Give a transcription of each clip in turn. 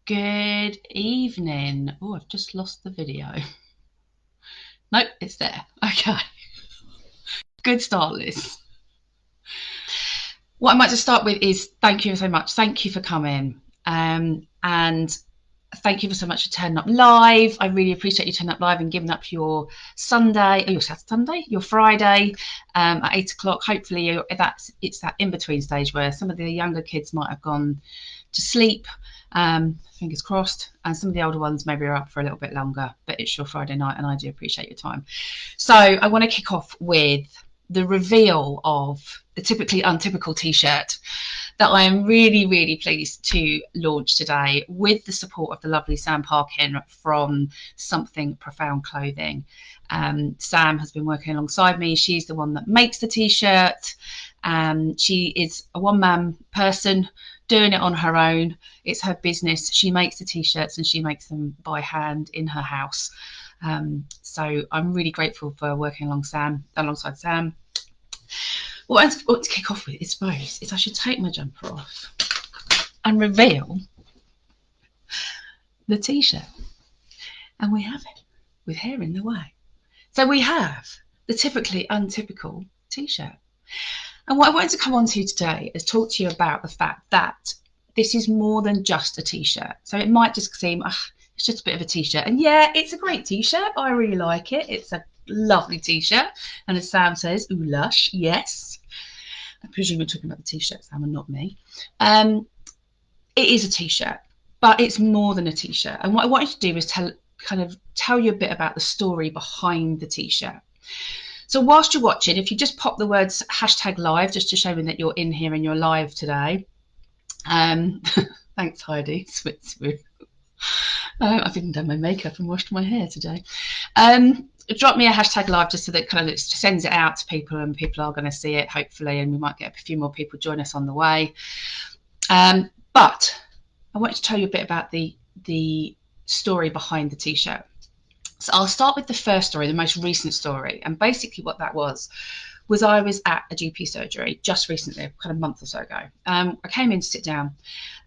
Good evening. Oh, I've just lost the video. Nope, it's there. Okay. Good start, Liz. What I might just start with is thank you so much. Thank you for coming. And thank you so much for turning up live. I really appreciate you turning up live and giving up your Sunday, or your Saturday, your Friday at 8 o'clock. Hopefully it's that in-between stage where some of the younger kids might have gone to sleep, fingers crossed, and some of the older ones maybe are up for a little bit longer, but it's your Friday night and I do appreciate your time. So I want to kick off with the reveal of the Typically Untypical t-shirt that I am really, really pleased to launch today with the support of the lovely Sam Parkin from Something Profound Clothing. Sam has been working alongside me. She's the one that makes the t-shirt. She is a one-man person doing it on her own. It's her business. She makes the t-shirts and she makes them by hand in her house. So I'm really grateful for working alongside Sam. What I want to kick off with, I suppose, is I should take my jumper off and reveal the t-shirt. And we have it with hair in the way. So we have the Typically Untypical t-shirt. And what I wanted to come on to today is talk to you about the fact that this is more than just a t-shirt. So it might just seem, it's just a bit of a t-shirt. And yeah, it's a great t-shirt. I really like it. It's a lovely t-shirt. And as Sam says, ooh, lush, yes. I presume you're talking about the t-shirt, Sam, and not me. It is a t-shirt, but it's more than a t-shirt. And what I wanted to do is tell you a bit about the story behind the t-shirt. So whilst you're watching, if you just pop the words #live, just to show me that you're in here and you're live today. Thanks, Heidi. I've even done my makeup and washed my hair today. Drop me a #live just so that kind of it sends it out to people and people are going to see it, hopefully, and we might get a few more people join us on the way. But I want to tell you a bit about the story behind the t-shirt. So I'll start with the first story, the most recent story. And basically what that was I was at a GP surgery just recently, kind of a month or so ago. I came in to sit down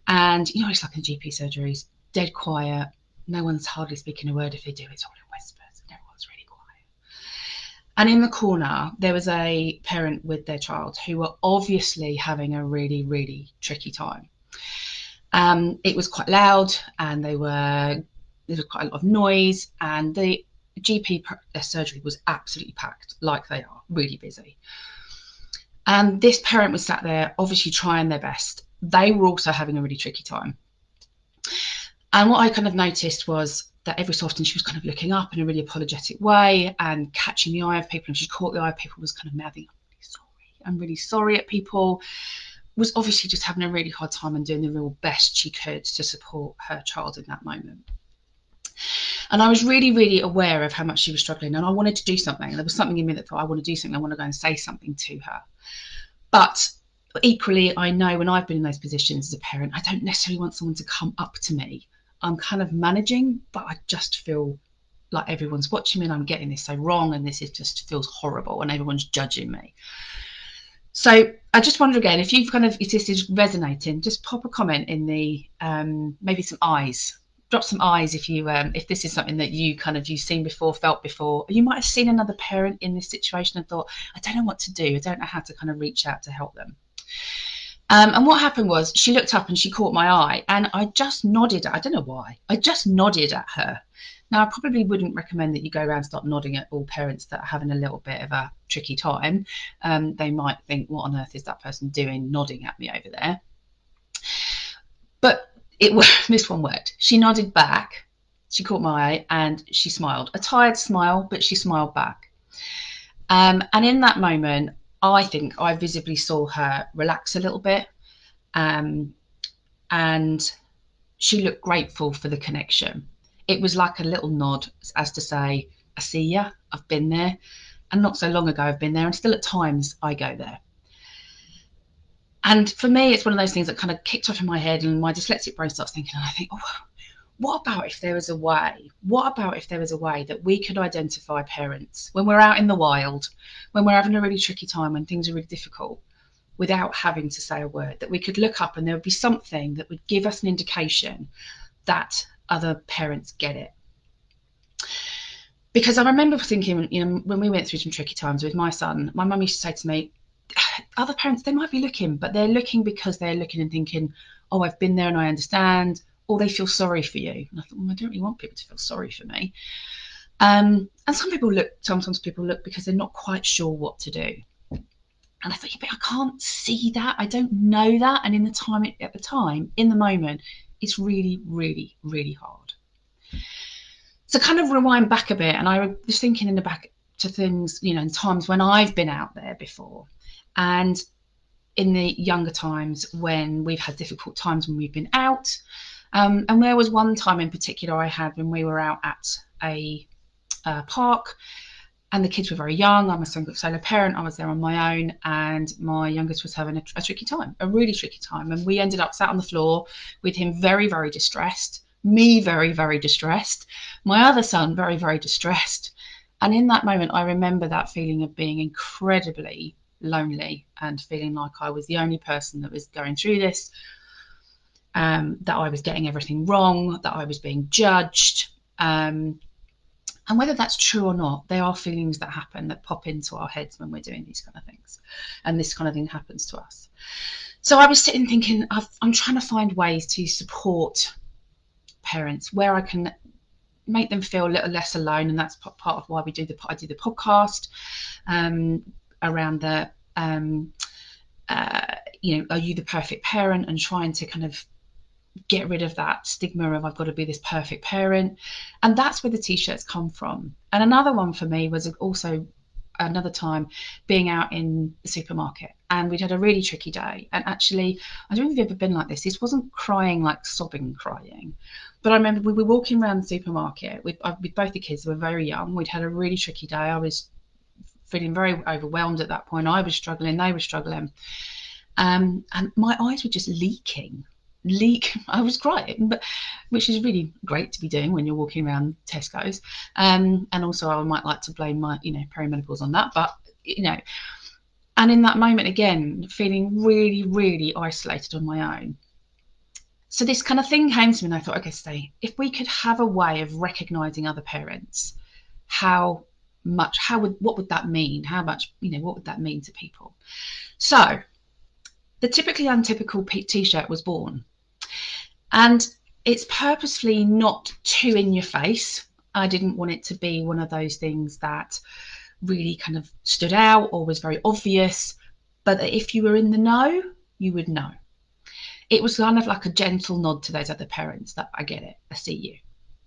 and, you know, it's like in GP surgeries, dead quiet. No one's hardly speaking a word. If they do, it's all in whispers and everyone's really quiet. And in the corner, there was a parent with their child who were obviously having a really, really tricky time. It was quite loud and there was quite a lot of noise, and the GP surgery was absolutely packed, like they are, really busy. And this parent was sat there, obviously trying their best. They were also having a really tricky time. And what I kind of noticed was that every so often she was kind of looking up in a really apologetic way and catching the eye of people. And she caught the eye of people, was kind of mouthing, I'm really sorry at people. Was obviously just having a really hard time and doing the real best she could to support her child in that moment. And I was really, really aware of how much she was struggling, and I wanted to do something. There was something in me that thought, I want to do something. I want to go and say something to her. But equally, I know when I've been in those positions as a parent, I don't necessarily want someone to come up to me. I'm kind of managing, but I just feel like everyone's watching me and I'm getting this so wrong, and this just feels horrible and everyone's judging me. So I just wonder again, if you've if this is resonating, just pop a comment in the maybe some eyes. Drop some eyes if this is something that you've seen before, felt before. You might have seen another parent in this situation and thought, I don't know what to do. I don't know how to kind of reach out to help them. And what happened was she looked up and she caught my eye, and I just nodded. I don't know why. I just nodded at her. Now, I probably wouldn't recommend that you go around and start nodding at all parents that are having a little bit of a tricky time. They might think, what on earth is that person doing nodding at me over there? But this one worked. She nodded back, she caught my eye, and she smiled. A tired smile, but she smiled back. And in that moment, I think I visibly saw her relax a little bit. And she looked grateful for the connection. It was like a little nod as to say, I see ya, I've been there. And not so long ago I've been there, and still at times I go there. And for me, it's one of those things that kind of kicked off in my head, and my dyslexic brain starts thinking, and I think, what about if there was a way? What about if there was a way that we could identify parents when we're out in the wild, when we're having a really tricky time, when things are really difficult, without having to say a word, that we could look up and there would be something that would give us an indication that other parents get it. Because I remember thinking, when we went through some tricky times with my son, my mum used to say to me, other parents, they might be looking, but they're looking because they're looking and thinking, oh, I've been there and I understand, or they feel sorry for you. And I thought, well, I don't really want people to feel sorry for me. And sometimes people look because they're not quite sure what to do. And I thought, yeah, but I can't see that. I don't know that. And in the moment, it's really, really, really hard. So kind of rewind back a bit, and I was thinking in the back to things, in times when I've been out there before, and in the younger times when we've had difficult times when we've been out. And there was one time in particular I had when we were out at a park, and the kids were very young. I'm a solo parent. I was there on my own, and my youngest was having a tricky time, a really tricky time. And we ended up sat on the floor with him very, very distressed, me very, very distressed, my other son very, very distressed. And in that moment, I remember that feeling of being incredibly lonely and feeling like I was the only person that was going through this, that I was getting everything wrong, that I was being judged. And whether that's true or not, there are feelings that happen that pop into our heads when we're doing these kind of things. And this kind of thing happens to us. So I was sitting thinking, I'm trying to find ways to support parents where I can make them feel a little less alone. And that's part of why I do the podcast around the, are you the perfect parent, and trying to kind of get rid of that stigma of I've got to be this perfect parent. And that's where the t-shirts come from. And another one for me was also another time being out in the supermarket, and we'd had a really tricky day. And actually, I don't know if you've ever been like this. This wasn't crying, like sobbing crying, but I remember we were walking around the supermarket with both the kids. They were very young. We'd had a really tricky day. I was feeling very overwhelmed at that point. I was struggling, they were struggling, and my eyes were just leaking. I was crying, but which is really great to be doing when you're walking around Tesco's. And also I might like to blame my perimenopause on that, but and in that moment again, feeling really, really isolated on my own. So this kind of thing came to me, and I thought, okay, Stay, if we could have a way of recognizing other parents, what would that mean? How much, what would that mean to people? So the Typically Untypical t-shirt was born. And it's purposefully not too in your face. I didn't want it to be one of those things that really kind of stood out or was very obvious, but that if you were in the know, you would know. It was kind of like a gentle nod to those other parents that I get it, I see you.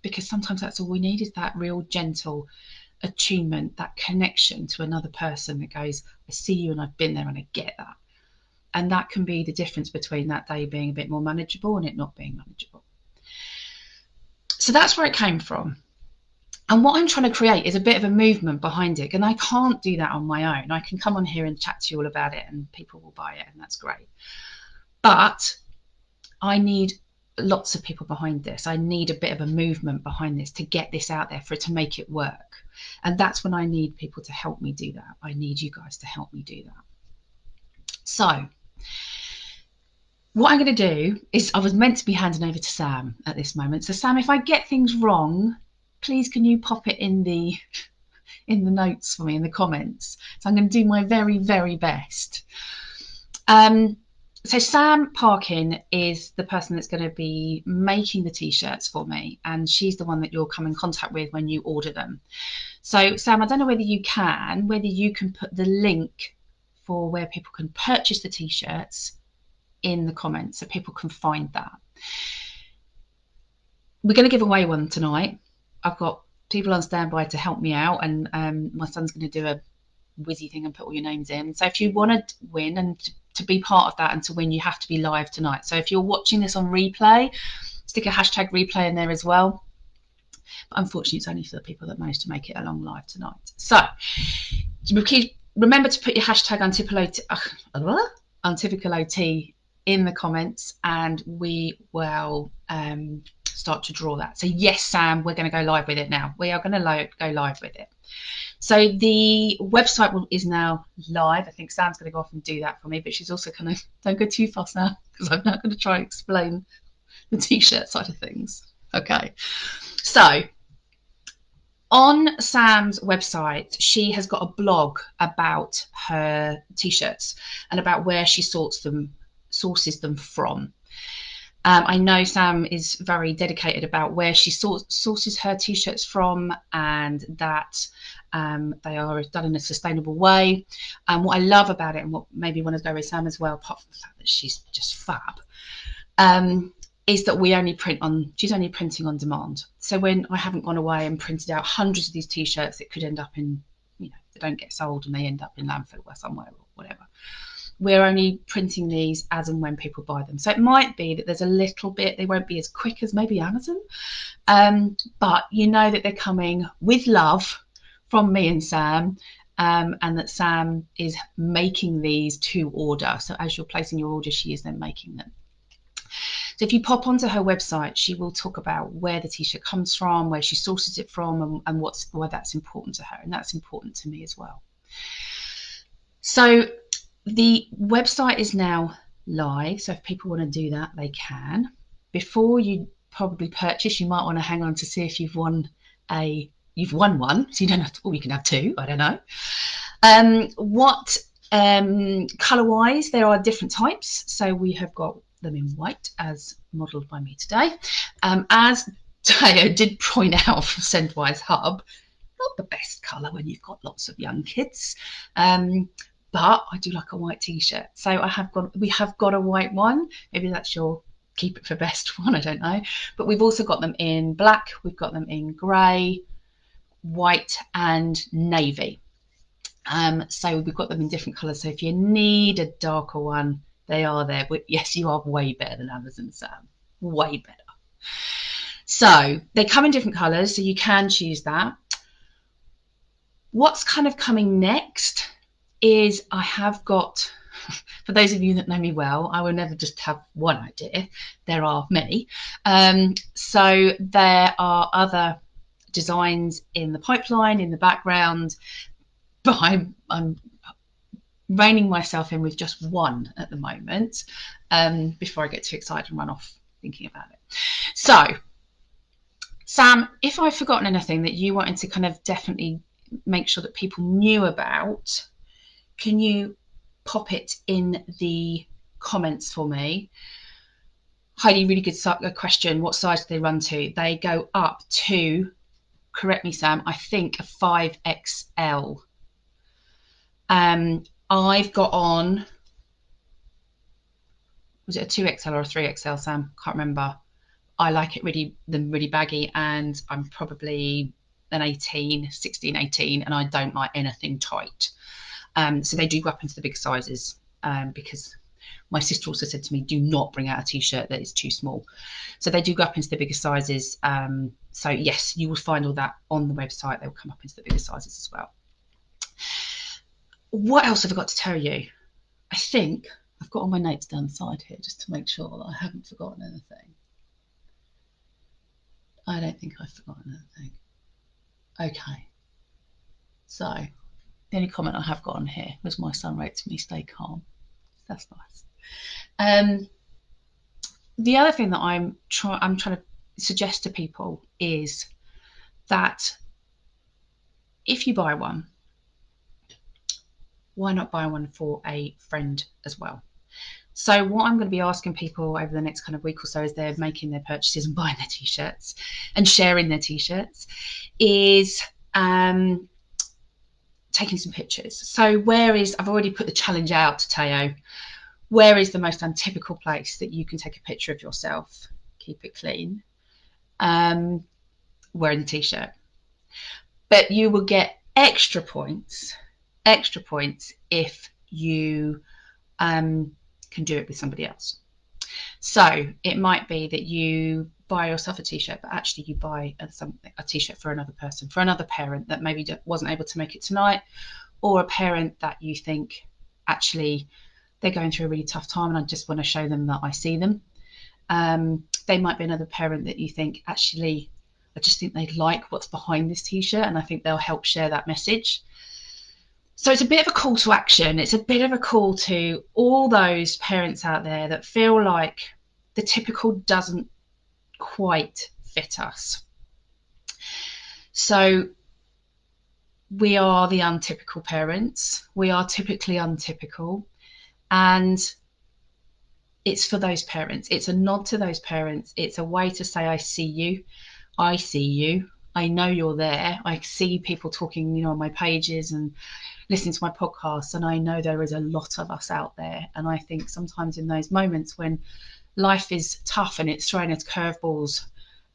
Because sometimes that's all we need, is that real gentle attunement, that connection to another person that goes, I see you and I've been there and I get that. And that can be the difference between that day being a bit more manageable and it not being manageable. So that's where it came from. And what I'm trying to create is a bit of a movement behind it. And I can't do that on my own. I can come on here and chat to you all about it and people will buy it, and that's great. But I need lots of people behind this. I need a bit of a movement behind this to get this out there, for it to make it work. And that's when I need people to help me do that. I need you guys to help me do that. So what I'm going to do is, I was meant to be handing over to Sam at this moment. So Sam, if I get things wrong, please can you pop it in the notes for me, in the comments. So I'm going to do my very, very best. So Sam Parkin is the person that's going to be making the t-shirts for me, and she's the one that you'll come in contact with when you order them. So Sam, I don't know whether you can put the link for where people can purchase the t-shirts in the comments so people can find that. We're going to give away one tonight. I've got people on standby to help me out, and my son's going to do a whizzy thing and put all your names in. So if you want to win and to be part of that and to win, you have to be live tonight. So if you're watching this on replay, stick a hashtag replay in there as well. But unfortunately, it's only for the people that managed to make it along live tonight. So remember to put your hashtag Untypical OT in the comments, and we will start to draw that. So yes, Sam, we're going to go live with it now. We are going to go live with it. So the website is now live. I think Sam's going to go off and do that for me, but she's also kind of, don't go too fast now, because I'm not going to try and explain the t-shirt side of things. Okay, so on Sam's website, she has got a blog about her t-shirts and about where she sources them from. I know Sam is very dedicated about where she sources her t-shirts from, and that they are done in a sustainable way. And what I love about it, and what maybe want to go with Sam as well, apart from the fact that she's just fab, is that she's only printing on demand. So when I haven't gone away and printed out hundreds of these t-shirts that could end up in, they don't get sold and they end up in landfill or somewhere or whatever. We're only printing these as and when people buy them. So it might be that there's a little bit, they won't be as quick as maybe Amazon, but you know that they're coming with love from me and Sam, and that Sam is making these to order. So as you're placing your order, she is then making them. So if you pop onto her website, she will talk about where the t-shirt comes from, where she sources it from, and why that's important to her, and that's important to me as well. So the website is now live, so if people want to do that, they can. Before you probably purchase, you might want to hang on to see if you've won one, so you don't have to, or you can have two, I don't know. Colour-wise, there are different types. So we have got them in white, as modelled by me today. As Teo did point out from Sendwise Hub, not the best colour when you've got lots of young kids. But I do like a white t-shirt, so we have got a white one. Maybe that's your keep it for best one, I don't know. But we've also got them in black, we've got them in grey, white and navy. So we've got them in different colours. So if you need a darker one, they are there. But yes, you are way better than Amazon, Sam. Way better. So they come in different colours, so you can choose that. What's kind of coming next is I have got, for those of you that know me well, I will never just have one idea. There are many. So there are other designs in the pipeline, in the background, but I'm reining myself in with just one at the moment, before I get too excited and run off thinking about it. So, Sam, if I've forgotten anything that you wanted to kind of definitely make sure that people knew about, can you pop it in the comments for me? Heidi, really good question. What size do they run to? They go up to, correct me, Sam, I think a 5XL. I've got on, was it a 2XL or a 3XL, Sam? Can't remember. I like it really baggy, and I'm probably an 16, 18, and I don't like anything tight. So they do go up into the big sizes, because my sister also said to me, do not bring out a t-shirt that is too small. So they do go up into the bigger sizes. So yes, you will find all that on the website. They'll come up into the bigger sizes as well. What else have I got to tell you? I think I've got all my notes down the side here just to make sure that I haven't forgotten anything. I don't think I've forgotten anything. Okay. So the only comment I have got on here was my son wrote to me, stay calm. That's nice. The other thing that I'm trying to suggest to people is that if you buy one, why not buy one for a friend as well? So what I'm going to be asking people over the next kind of week or so as they're making their purchases and buying their t-shirts and sharing their t-shirts is taking some pictures. So I've already put the challenge out to Teo, where is the most untypical place that you can take a picture of yourself, keep it clean, wearing the t-shirt? But you will get extra points if you can do it with somebody else. So it might be that you buy yourself a t-shirt, but actually you buy a t-shirt for another person, for another parent that maybe wasn't able to make it tonight, or a parent that you think actually they're going through a really tough time and I just want to show them that I see them. They might be another parent that you think, actually, I just think they'd like what's behind this t-shirt and I think they'll help share that message. So it's a bit of a call to action. It's a bit of a call to all those parents out there that feel like the typical doesn't quite fit us. So we are the untypical parents. We are typically untypical. And it's for those parents. It's a nod to those parents. It's a way to say, I see you. I see you. I know you're there. I see people talking, on my pages and listening to my podcasts, and I know there is a lot of us out there. And I think sometimes in those moments when life is tough and it's throwing us curveballs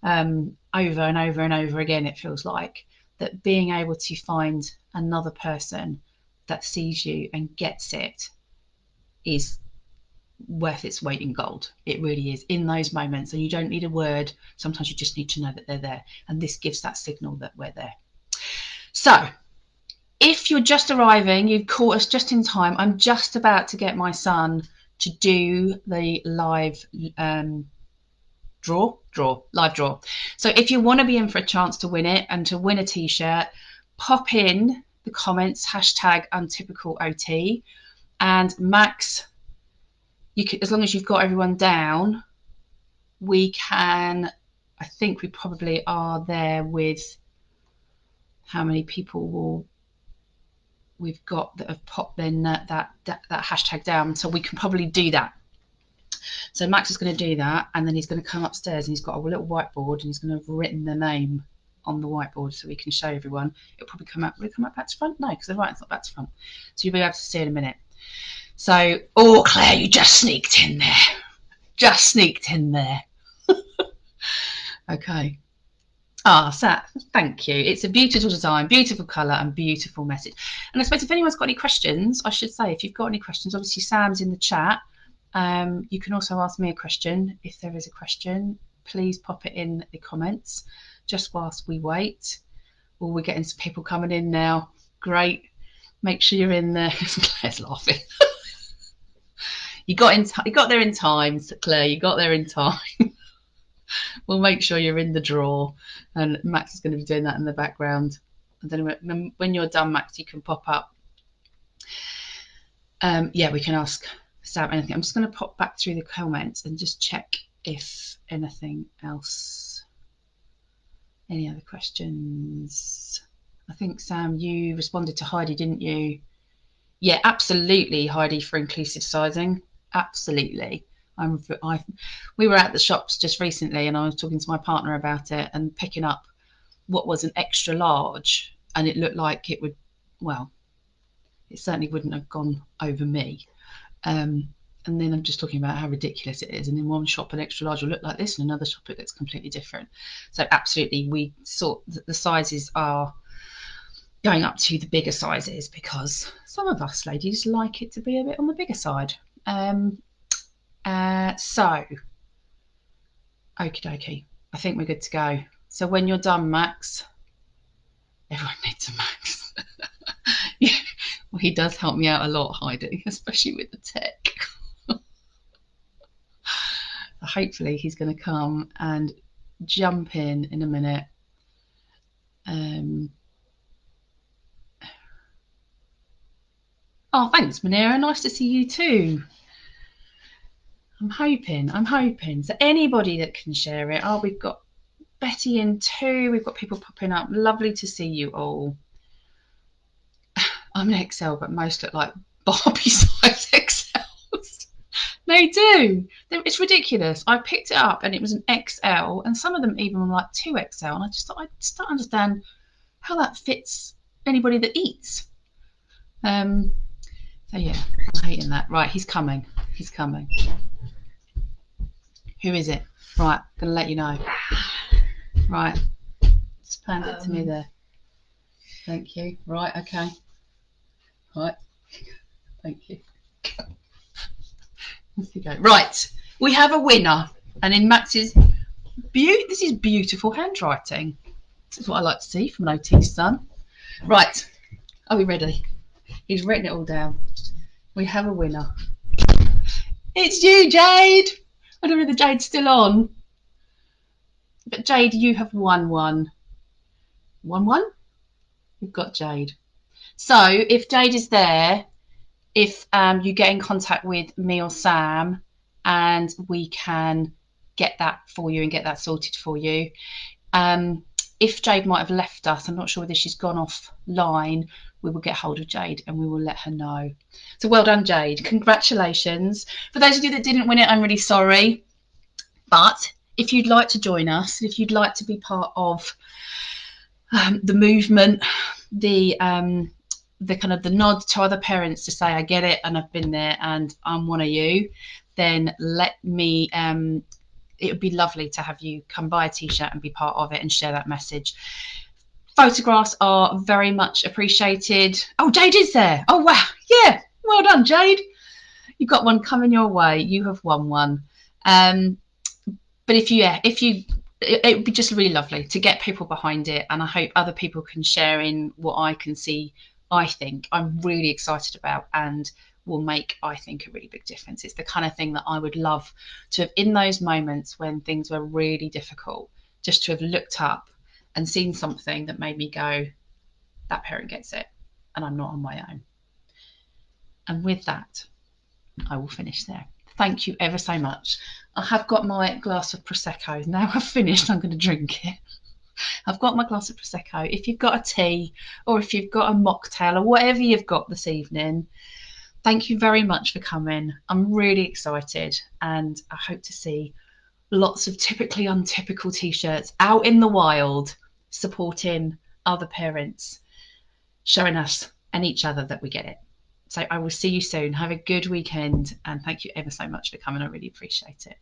over and over and over again, it feels like that being able to find another person that sees you and gets it is worth its weight in gold. It really is in those moments, and you don't need a word. Sometimes you just need to know that they're there, and this gives that signal that we're there. So if you're just arriving, you've caught us just in time. I'm just about to get my son to do the live live draw. So if you want to be in for a chance to win it and to win a t-shirt, pop in the comments #UntypicalOT, and Max, you can, as long as you've got everyone down, we can, I think we probably are there with how many people we've got that have popped in that hashtag down, so we can probably do that. So Max is going to do that, and then he's going to come upstairs and he's got a little whiteboard and he's going to have written the name on the whiteboard so we can show everyone. It'll probably come out. Will it come out back to front? No, because the writing's not back to front. So you'll be able to see it in a minute. So, oh, Claire, you just sneaked in there. Just sneaked in there. Okay. Sat, thank you. It's a beautiful design, beautiful colour, and beautiful message. And I suppose if anyone's got any questions, I should say, if you've got any questions, obviously Sam's in the chat. You can also ask me a question. If there is a question, please pop it in the comments just whilst we wait. Oh, we're getting some people coming in now. Great. Make sure you're in there. Claire's laughing. You got there in time, Claire. You got there in time. We'll make sure you're in the draw, and Max is going to be doing that in the background. And then when you're done, Max, you can pop up. Yeah, we can ask Sam anything. I'm just going to pop back through the comments and just check if anything else, any other questions. I think, Sam, you responded to Heidi, didn't you? Yeah, absolutely, Heidi, for inclusive sizing. Absolutely. We were at the shops just recently, and I was talking to my partner about it and picking up what was an extra large, and it looked like it would, well, it certainly wouldn't have gone over me. And then I'm just talking about how ridiculous it is. And in one shop, an extra large will look like this, and another shop it looks completely different. So absolutely, we saw that the sizes are going up to the bigger sizes because some of us ladies like it to be a bit on the bigger side. So, okie dokie, I think we're good to go. So when you're done, Max, everyone needs a Max. Yeah, well, he does help me out a lot, Heidi, especially with the tech. Hopefully he's going to come and jump in a minute. Oh, thanks, Manera. Nice to see you too. I'm hoping. So anybody that can share it. Oh, we've got Betty in too. We've got people popping up. Lovely to see you all. I'm an XL, but most look like Barbie size XLs. They do. It's ridiculous. I picked it up and it was an XL, and some of them even were like 2XL. And I just thought, I just don't understand how that fits anybody that eats. So yeah, I'm hating that. Right, he's coming. He's coming. Who is it? Right, gonna let you know. Right, just hand it to me there. Thank you. Right, okay. Right, thank you. Off you go. Right, we have a winner, and in Max's this is beautiful handwriting. This is what I like to see from an OT's son. Right, are we ready? He's written it all down. We have a winner. It's you, Jade. I don't know if Jade's still on, but Jade, you have won one. Won? We've got Jade. So if Jade is there, if you get in contact with me or Sam, and we can get that for you and get that sorted for you. If Jade might have left us, I'm not sure whether she's gone offline, we will get hold of Jade and we will let her know. So well done, Jade. Congratulations. For those of you that didn't win it, I'm really sorry. But if you'd like to join us, if you'd like to be part of the movement, the kind of the nod to other parents to say, I get it and I've been there and I'm one of you, then let me, it would be lovely to have you come buy a t-shirt and be part of it and share that message. Photographs are very much appreciated. Oh, Jade is there. Oh, wow. Yeah. Well done, Jade. You've got one coming your way. You have won one. But if you, it would be just really lovely to get people behind it. And I hope other people can share in what I can see, I think I'm really excited about and will make, I think, a really big difference. It's the kind of thing that I would love to have in those moments when things were really difficult, just to have looked up and seen something that made me go, that parent gets it and I'm not on my own. And with that, I will finish there. Thank you ever so much. I have got my glass of Prosecco. Now I've finished, I'm going to drink it. I've got my glass of Prosecco. If you've got a tea or if you've got a mocktail or whatever you've got this evening, thank you very much for coming. I'm really excited and I hope to see lots of typically untypical t-shirts out in the wild supporting other parents, showing us and each other that we get it. So I will see you soon. Have a good weekend and thank you ever so much for coming. I really appreciate it.